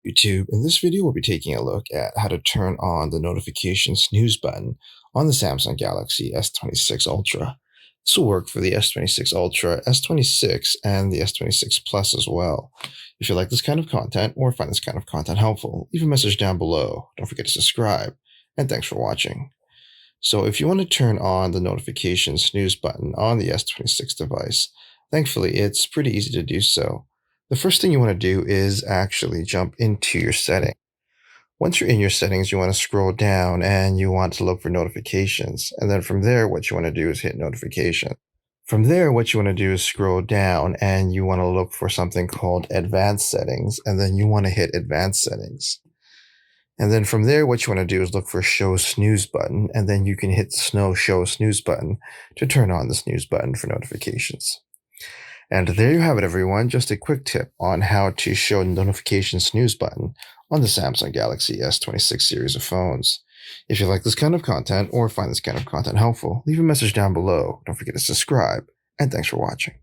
YouTube. In this video, we'll be taking a look at how to turn on the notification snooze button on the Samsung Galaxy S26 Ultra. This will work for the S26 Ultra, S26, and the S26 Plus as well. If you like this kind of content or find this kind of content helpful, leave a message down below. Don't forget to subscribe, and thanks for watching. So if you want to turn on the notification snooze button on the S26 device, thankfully it's pretty easy to do so. The first thing you want to do is actually jump into your settings. Once you're in your settings, you want to scroll down and you want to look for notifications. And then from there, what you want to do is hit notification. From there, what you want to do is scroll down and you want to look for something called advanced settings. And then you want to hit advanced settings. And then from there, what you want to do is look for show snooze button. And then you can hit the show snooze button to turn on the snooze button for notifications. And there you have it, everyone. Just a quick tip on how to show notification snooze button on the Samsung Galaxy S26 series of phones. If you like this kind of content or find this kind of content helpful, leave a message down below. Don't forget to subscribe, and thanks for watching.